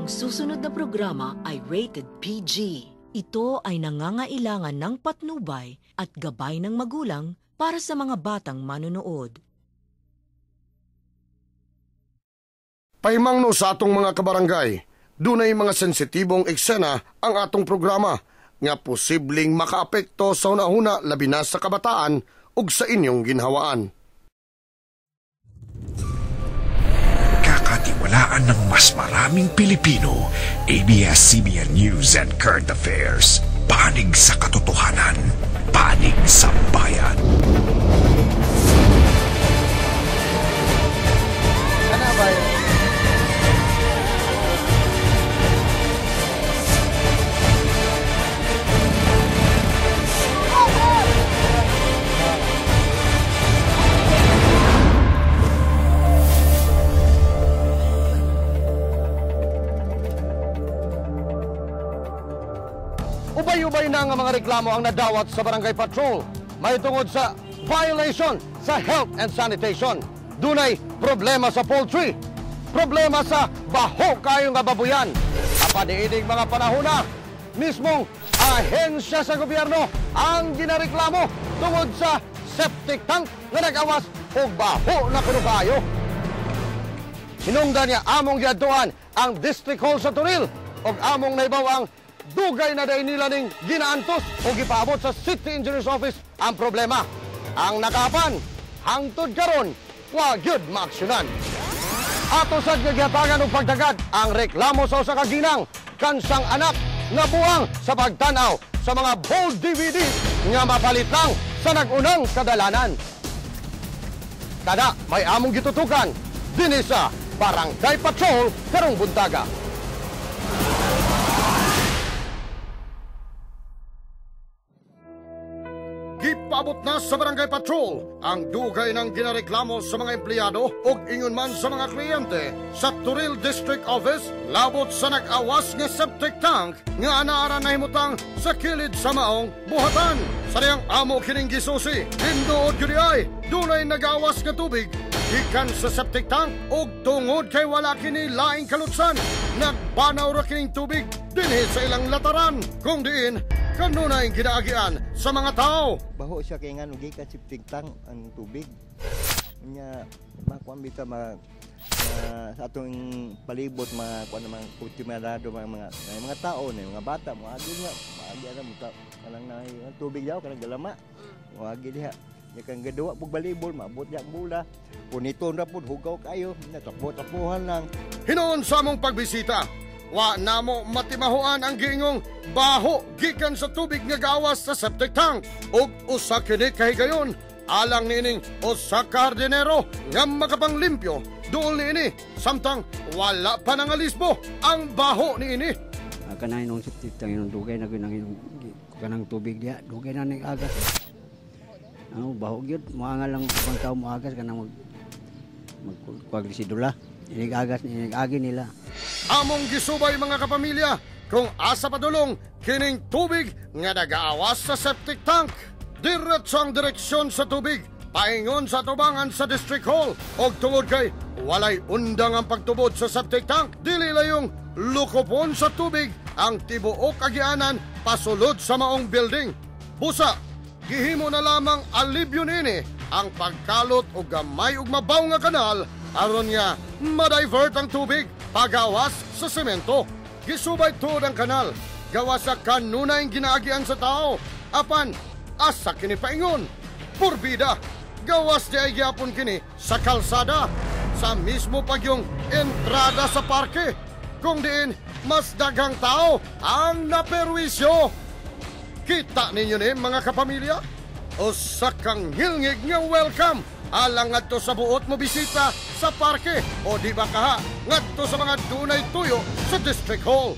Ang susunod na programa ay rated PG. Ito ay nangangailangan ng patnubay at gabay ng magulang para sa mga batang manonood. Pahimangno sa atong mga kabarangay, dunay mga sensitibong eksena ang atong programa nga posibleng makaapekto sa hunahuna labi na sa kabataan ug sa inyong ginhawaan. Kakatiwalaan ng mas maraming Pilipino, ABS-CBN News and Current Affairs. Panig sa katotohanan, panig sa bayan. Ano ba yun? Ubay-ubay na nga mga reklamo ang nadawat sa Barangay Patrol. May tungod sa violation sa health and sanitation. Dunay problema sa poultry. Problema sa baho kayo nga babuyan. Kapaniinig mga panahona, mismong ahensya sa gobyerno ang ginareklamo tungod sa septic tank nga nag-awas o baho na kunubayo. Hinungdan niya among giadtuan ang District Hall sa Turil o among naibaw ang dugay na day nila ning ginaantos o gipaabot sa City Engineer's Office ang problema. Ang nakapan, hangtod karon, wa gyud maaksyonan. Ato sa nagyatagan og pagdagad ang reklamo sa usa ka ginang kansang anak nga buang sa pagtanaw sa mga bold DVD nga mapalit lang sa nagunang kadalanan. Kada may among gitutukan dinhi sa Barangay Patrol karong buntaga. Gipabot na sa Barangay Patrol ang dugay ng ginareklamo sa mga empleyado o ingon man sa mga kliyente sa Turil District Office labot sa nag-awas nga septic tank nga anaara na himutang sa kilid sa maong buhatan. Sa diyang amo kining gisusi, hindood yun ay dunay nag-awas nga tubig gikan sa septic tank o tungod kay wala kini laing kalutsan nagbanaw ra kining tubig dinhi sa ilang lataran kung diin kanunay ginaagian sa mga tao. Baho siya kay nga gikan septic tank ang tubig. Nya makuan bita sa atong palibot mga kuan mga kultimadado mga tao na mga bata mo agi nga agi ra mo kanang na tubig daw kanang galama. O agi diha nya kang gaduwa pug balibol maabot yak bula. Puniton ra pud hugaw kayo natakbo-takbuhan lang. Hinoon sa among pagbisita, wa namo matimahuan ang giingong baho gikan sa tubig nga gawas sa septic tank ug usa kini kahigayon alang niining usa ka hardinero nga makapanglimpyo duol niini samtang wala pa nangalisbo ang baho niini. Kanay nung septic tank nung dugay na kanang tubig diha dugay na ning agas. Ano baho gyud moanga lang ibang tawo moagas kanang magkuaglisidula. Inig-agas inig-agi nila. Among gisubay mga kapamilya kung asa padulong kining tubig nga nagaawas sa septic tank. Diretsong direksyon sa tubig paingon sa tubangan sa District Hall og tungod kay walay undang ang pagtubod sa septic tank dili layong lukopon sa tubig ang tibuok agianan pasulod sa maong building. Busa gihimo na lamang alibyo nini ang pagkalot og gamay ug mabaw nga kanal aron nga ma-divert ang tubig pagawas sa semento. Gisubay tuod ang kanal gawas sa kanunay ginaagian sa tao apan asa kini paingon purbida gawas di ay gyapon kini sa kalsada sa mismo pagyong entrada sa parke kung diin mas daghang tao ang naperwisyo. Kita ninyo ni mga kapamilya? O sa kang hilngig nga welcome alang ngadto sa buot mo bisita sa parke o di ba kaha ngadto sa mga dunay tuyo sa District Hall.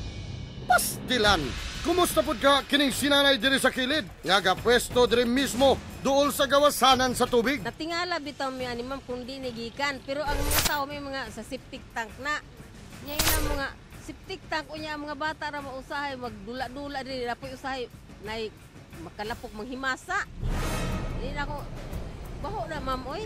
Pastilan, kumusta pud ka kining sinanay diri sa kilid nga gapwesto diri mismo duol sa gawasanan sa tubig? Natingala bitaw mi ani ma'am kung di nigikan pero ang mga tao may mga sa septic tank na. Nya ina mga septic tank unya mga bata ra mausahay magdula-dula diri rapoy usahay nay makalapok manghimasa. Dili na ko baho na ma'am oy.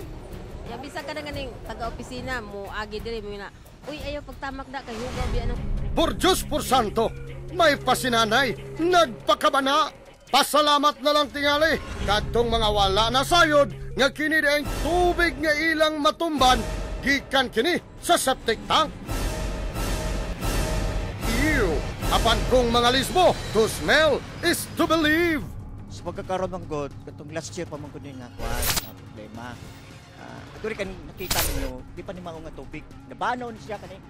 Ya bisa ka na ganing taga-opisina mo agi diri mo na. Uy ayo pagtamak da kay hugaw biya nang por Diyos por santo, may pasinanay, nagpakabana. Pasalamat na lang tingali, kadtong mga wala na sayod, nga kini ang tubig nga ilang matumban, gikan kini sa septic tank. Ew! Apan kong mga lisbo, to smell is to believe. Sa pagkakaroon ng God, katong last year pa man ko nga kuhan, nga problema. Ato rin nakita ninyo, di pa ni mga nga tubig. Nabanon siya kani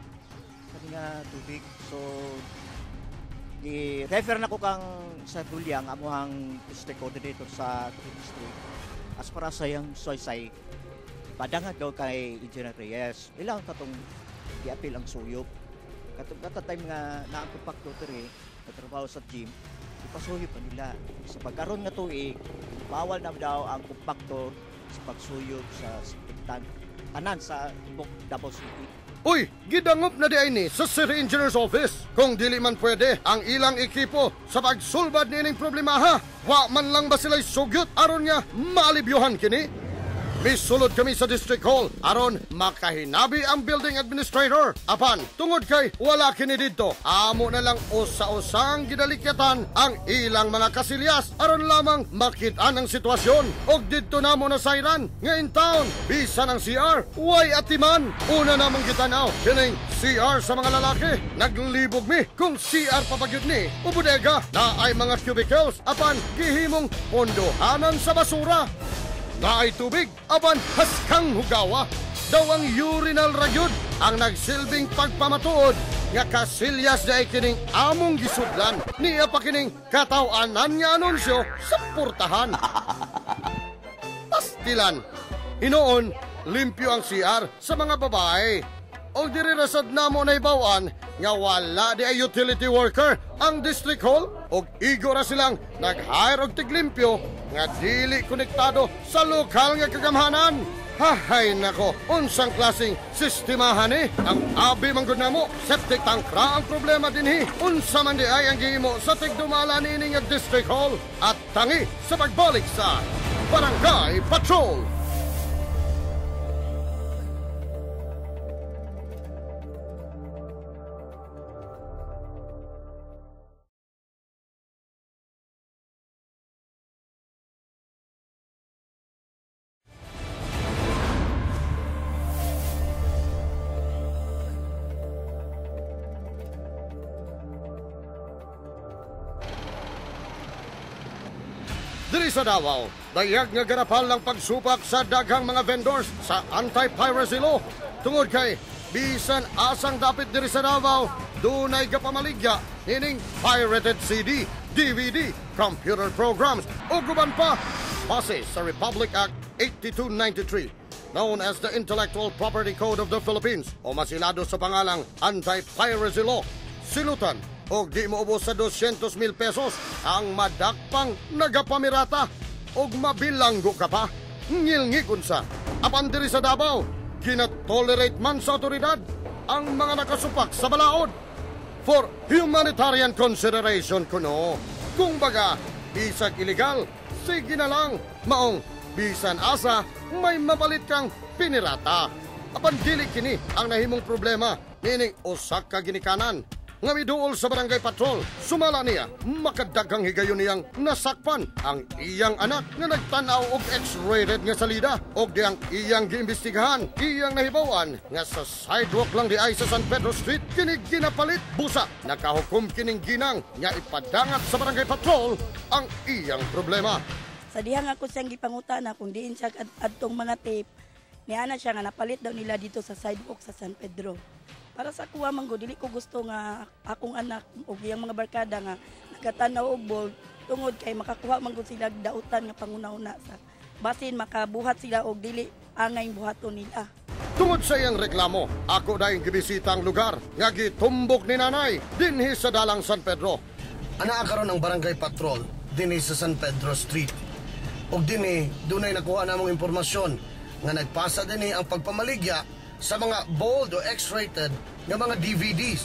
nga tubig. So, i-refer na ko kang sa Dulyang, amuhang district coordinator sa district. As para sa yung soysay, padangat daw kay Engineer Reyes. Ilang katong i-appeal ang suyop. Katong time nga naangkupak doon katrabaho sa gym, ipasuyop pa nila. Sa pagkaroon nga tuig, bawal na daw ang compactor sa pagsuyop sa tank. Tanan sa Davao City. Uy, gidangop na di ay ni sa City Engineer's Office. Kung dili man pwede ang ilang ekipo sa pagsulbad nining problemaha, wa man lang ba sila'y sugyot aron nga maalibyuhan kini? Misulod kami sa District Hall aron makahinabi ang building administrator. Apan, tungod kay wala kini dito, amo na lang usa-usang gidalikyatan ang ilang mga kasilyas aron lamang makitaan ang sitwasyon. Og dito namo na sayran nga in town, bisa ng CR, way atiman. Una namang gitanaw kining CR sa mga lalaki. Naglibog mi kung CR papagyud ni o bodega na ay mga cubicles apan gihimong pondohanan sa basura. Na ay tubig, aban haskang hugawa. Daw ang urinal ragyod ang nagsilbing pagpamatuod nga kasilyas na ikining among gisudlan. Niya pa kining katawanan nga anunsyo sa portahan. Pastilan. Hinoon, limpyo ang CR sa mga babae. O dirirasad na mo na ibawaan nga wala di ay utility worker ang district hall o igo ra silang nag-hire og tiglimpyo nga dili konektado sa lokal nga kagamhanan. Hahay nako, unsang klaseng sistemahan ang abi manggod namo. Septic tank ra ang problema dinhi. Unsa man di ay ang gihimo sa tigdumala niini nga district hall at tangi sa pagbalik sa Barangay Patrol. Diri sa Davao, dayag nga garapal lang pagsupak sa daghang mga vendors sa anti-piracy law. Tungod kay, bisan asang dapit diri sa Davao, dunay gapamaligya ining pirated CD, DVD, computer programs, o guban pa, base sa Republic Act 8293, known as the Intellectual Property Code of the Philippines, o masilado sa pangalang anti-piracy law. Sinutan, og di mo ubos sa 200,000 pesos ang madakpang nagapamirata og mabilanggo ka pa. Ngilngig unsa. Apan diri sa Davao, ginatolerate man sa otoridad ang mga nakasupak sa balaod for humanitarian consideration kuno. Kung baga, bisag illegal, sige na lang. Maong bisan asa, may mapalit kang pinirata. Apan dili kini ang nahimong problema, nining usak ka ginikanan. Nga miduol sa Barangay Patrol, sumala niya, makadaghang higayon niyang nasakpan ang iyang anak nga nagtanaw og X-rated nga salida og diyang iyang giimbestigahan, iyang nahibawan nga sa sidewalk lang di ay sa San Pedro Street kinig ginapalit busa. Nakahukom kining ginang nga ipadangat sa Barangay Patrol ang iyang problema. Sa dihang ako siyang gipangutana kung diin siya adtong mga tape, niana siya nga napalit daw nila dito sa sidewalk sa San Pedro. Para sa kuha manggo, dili ko gusto nga akong anak o iyang mga barkada nga nagatanaw og ball tungod kay makakuha manggo sila dautan nga panguna-una sa basin makabuhat sila og dili angay buhaton nila. Tungod sa iyang reklamo, ako dahil gibisita ang lugar nga gitumbok ni nanay dinhi sa Dalang San Pedro. Ana karon ang Barangay Patrol dinhi sa San Pedro Street. Og dinhi dunay nakuha namong impormasyon nga nagpasa dinhi ang pagpamaligya sa mga bold o X-rated nga mga DVDs.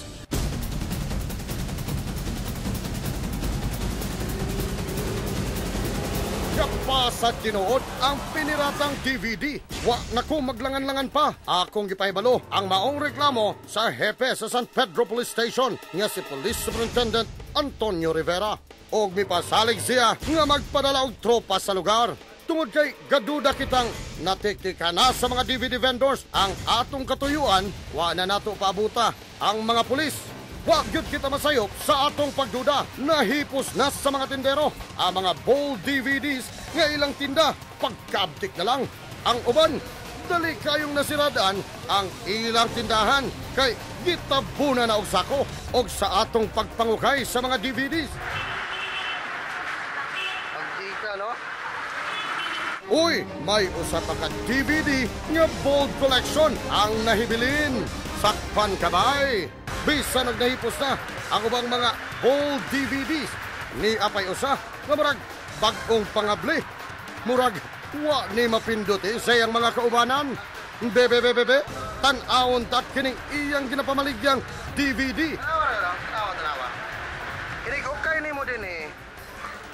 Kapasad tinuod ang piniratang DVD. Wa na ko maglangan-langan pa. Akong gipahibalo ang maong reklamo sa hepe sa San Pedro Police Station nga si Police Superintendent Antonio Rivera. Og mipasalig siya nga magpadala og tropa sa lugar. Tungod kay gaduda kitang natiktika na sa mga DVD vendors ang atong katuyuan, wa na nato paabuta ang mga pulis. Wag yun kita masayop sa atong pagduda. Nahipos na sa mga tindero ang mga bold DVDs nga ilang tinda. Pagkabtik na lang ang uban. Dali kayong nasiradaan ang ilang tindahan kay gitabuna na og sako og sa atong pagpangukay sa mga DVDs. Pagdika, no? Uy, may usa pa ka DVD nga bold collection ang nahibilin. Sakpan kabay. Bisan og nahipos na ang ubang mga bold DVDs ni apay usa nga murag bag-ong pangabli. Murag wa ni mapinduti sa iyang mga kaubanan. Bebe, tan-awon tat kining iyang ginapamaligyang DVD. Tanawa. Inig-ukay ni mo din eh.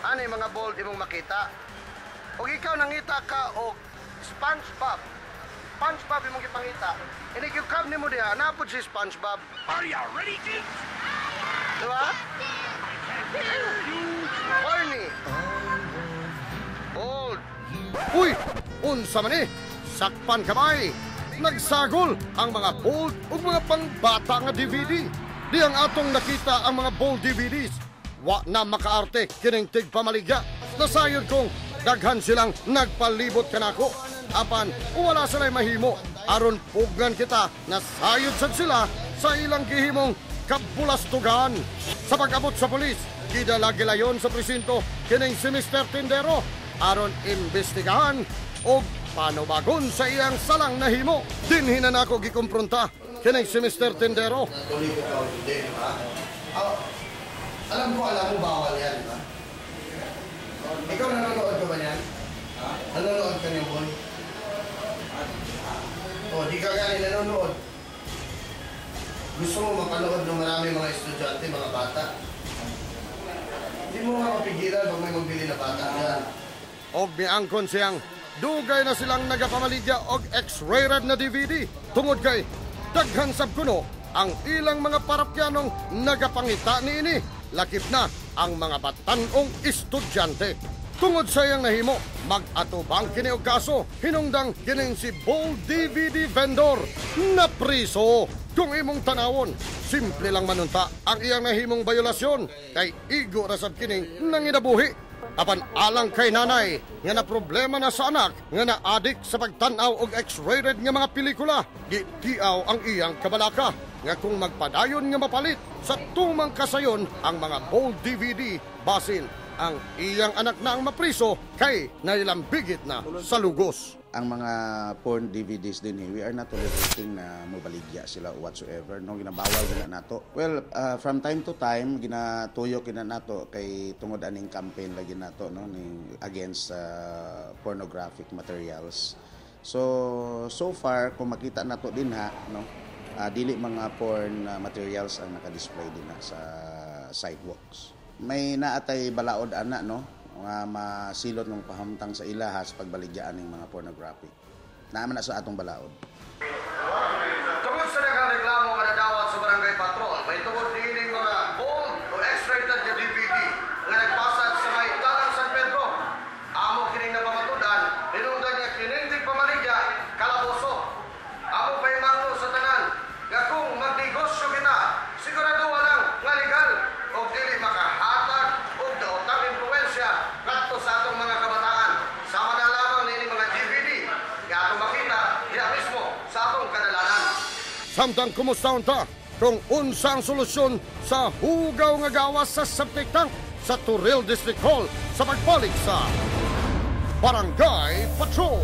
Ano yung mga bold imong makita? O ikaw nangita ka o SpongeBob. SpongeBob imong ipangita. Inig-ukab ni mo diha. Napod si SpongeBob. Are you ready, kids? Diba? Horny. Bold. Uy, unsa man sakpan kabay. Nagsagol ang mga bold ug mga pangbata nga DVD. Di ang atong nakita ang mga bold DVDs. Wa na makaarte kining tigpamaligya. Nasayod kong daghan silang nagpalibot kanako. Apan wala sila'y mahimo. Aron pugnan kita na sayod sad sila sa ilang gihimong kabulastugan. Sa pag-abot sa pulis, gidala gilayon sa presinto kining si Mr. Tindero aron imbestigahan o panubagon sa iyang salang nahimo. Dinhi na nako gikumpronta kining si Mr. Tindero. Tuloy ko daw din, di ba? Alam mo bawal yan, di ba? Ikaw nanonood ka ba yan? Nanonood ka niyo, boy? O, di ka gani nanonood. Gusto mo mapanood ng marami mga estudyante, mga bata? Hindi mo nga mapigilan pag may magbili na bata yan. Og miangkon siyang dugay na silang nagapamaligya og X-rated na DVD. Tungod kay daghan sab kuno ang ilang mga parapyanong nagapangita niini. Lakip na ang mga batanong estudyante. Tungod sa iyang nahimo, mag-atubang kini og kaso, hinungdang kining si bold DVD vendor na priso. Kung imong tanawon, simple lang manunta ang iyang nahimong bayolasyon kay igo ra sab kining nanginabuhi. Apan alang kay nanay nga na problema na sa anak nga na-addict sa pagtanaw og X-rated nga mga pelikula, gitiaw ang iyang kabalaka nga kung magpadayon nga mapalit sa tumang kasayon ang mga bold DVD basin ang iyang anak na ang mapriso kay nailambigit na sa lugos. Ang mga porn DVDs din we are not tolerating na mobaligya sila whatsoever. No, ginabawal gina nato. Well, from time to time ginatuyo kina nato kay tungod aning campaign lagi nato no ning against pornographic materials. So far kung makita nato din no, dili mga porn materials ang naka-display din sa sidewalks. May naatay balaod ana no nga masilot ng pahamtang sa ilaha sa pagbaligyaan ng mga pornographic. Naaman na sa atong balaod. Tungod sa nagreklamo kada dawat sa barangay patrol, may tungod din mga bold o X-rated na DVD nga nagpasad sa may Dalang San Pedro. Amo kining napamatudan, hinungdan niya kining tigpamaligya, kalaboso. Amo pa'y mangno sa tanan, nga kung magnegosyo kita, sigurado walang nga legal o dili makahatag o daotang impluensya ngadto sa atong mga kabataan. Sama na lamang nini mga DVD nga atong makita diha mismo sa atong kadalanan. Samtang kumusta ta kung unsang solusyon sa hugaw nga gawas sa septic tank sa Turil District Hall sa pagpalig sa Barangay Patrol.